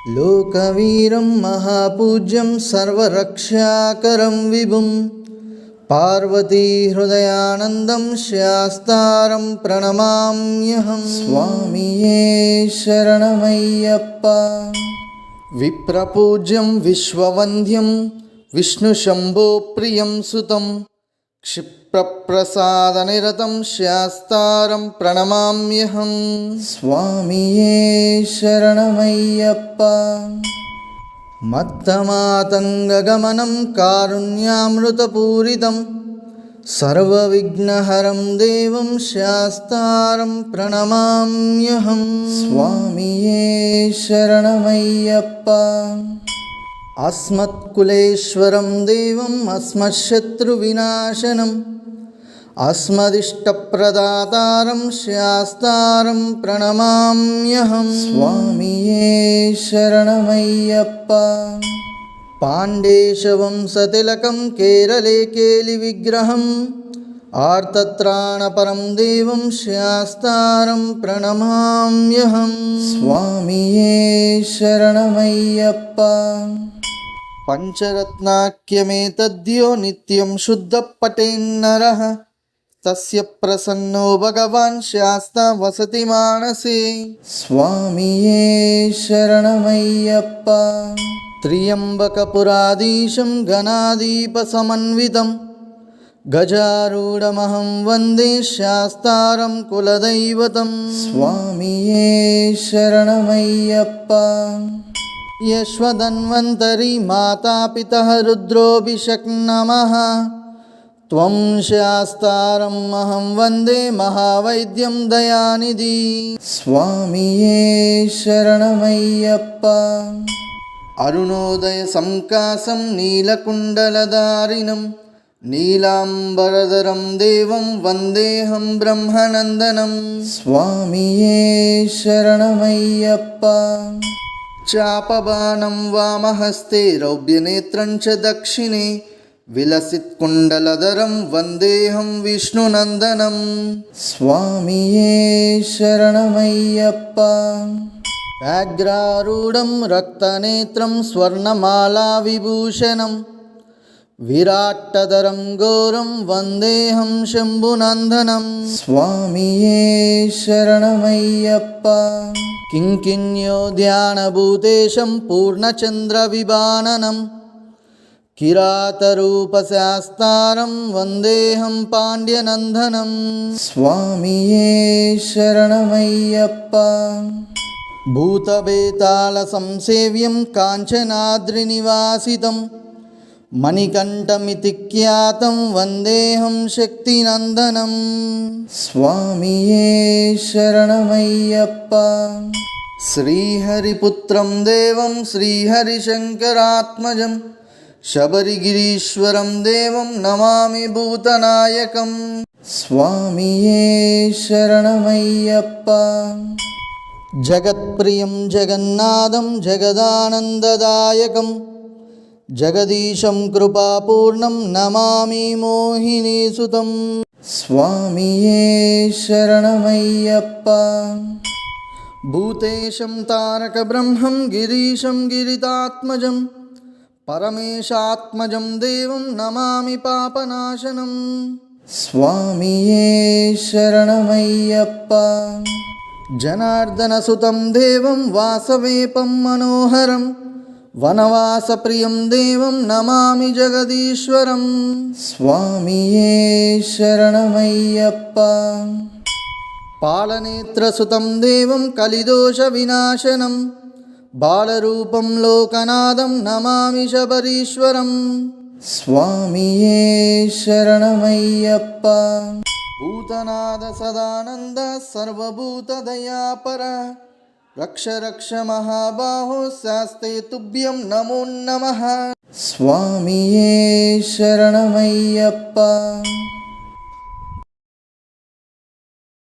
लोकवीरं महापूज्यं सर्वरक्षाकरं विभुं पार्वतीहृदयानन्दं शास्तारं प्रणमाम्यहं। स्वामिये शरणमय्यप्पा। विप्रपूज्यं विश्ववन्द्यं विष्णुशम्भो प्रियं सुतं क्षिप्रप्रसादनिरतं शास्तारं प्रणमाम्यहं। स्वामिये शरणमय्यप्पा। मत्तमातङ्गगमनं कारुण्यामृतपूरितं सर्वविघ्नहरं देवं शास्तारं प्रणमाम्यहं। स्वामिये शरणमय्यप्पा। अस्मत्कुलेश्वरं देवम् अस्मच्छत्रुविनाशनम् अस्मदिष्टप्रदातारं शास्तारं प्रणमाम्यहं। स्वामिये शरणमय्यप्पा। पाण्डेशवंशतिलकं केरले केलिविग्रहम् आर्तत्राणपरं देवं शास्तारं प्रणमाम्यहं। स्वामिये शरणमय्यप्पा। पञ्चरत्नाख्यमेतद्यो नित्यं शुद्धपठेन्नरः तस्य प्रसन्नो भगवान् शास्ता वसति मानसे। स्वामिये शरणमय्यप्पा। त्र्यम्बकपुराधीशं गणाधीपसमन्वितं गजारूढमहं वन्दे शास्तारं कुलदैवतं। स्वामिये शरणमय्यप्पा। यश्वधन्वन्तरी माता पितः रुद्रोऽभिषक्नमः त्वं शास्तारम् अहं वन्दे महावैद्यं दयानिधि। स्वामिये शरणमय्यप्पा। अरुणोदयसंकासं नीलकुण्डलधारिणं नीलाम्बरधरं देवं वन्देऽहं ब्रह्मनन्दनं। स्वामिये शरणमय्यप्पा। चापबाणं वामहस्ते रौप्यनेत्रं च दक्षिणे विलसितकुण्डलधरं वन्देऽहं विष्णुनन्दनं। स्वामिये शरणमय्यप्पा। व्याघ्रारूढं रक्तनेत्रं स्वर्णमालाविभूषणं विराट्टधरं घोरं वन्देऽहं शम्भुनन्दनं। स्वामिये शरणमय्यप्पा। किङ्किण्योद्यानभूतेशं पूर्णचन्द्रविभाननं किरातरूपशास्तारं वन्देऽहं पाण्ड्यनन्दनं। स्वामिये शरणमय्यप्पा। भूतवेतालसंसेव्यं काञ्चनाद्रिनिवासितं मणिकण्ठमिति ख्यातं वन्देऽहं शक्तिनन्दनं। स्वामिये शरणमय्यप्पा। श्रीहरिपुत्रं देवं श्रीहरिशङ्करात्मजं शबरिगिरीश्वरं देवं नमामि भूतनायकं। स्वामिये शरणमय्यप्पा। जगत्प्रियं जगन्नाथं जगदानन्ददायकं जगदीशं कृपापूर्णं नमामि मोहिनीसुतं। स्वामिये शरणमय्यप्पा। भूतेशं तारकब्रह्मं गिरीशं गिरितात्मजं परमेशात्मजं देवं नमामि पापनाशनं। स्वामिये शरणमय्यप्पा। जनार्दनसुतं देवं वासवेपं मनोहरं वनवासप्रियं देवं नमामि जगदीश्वरं। स्वामिये शरणमय्यप्पा। पालनेत्रसुतं देवं कलिदोषविनाशनं बालरूपं लोकनाथं नमामि शबरीश्वरं। स्वामिये शरणमय्यप्पा। भूतनाथ सदानन्द सर्वभूतदयापर रक्ष रक्ष महाबाहो शास्ते तुभ्यं नमो नमः। स्वामिये शरणमय्यप्पा।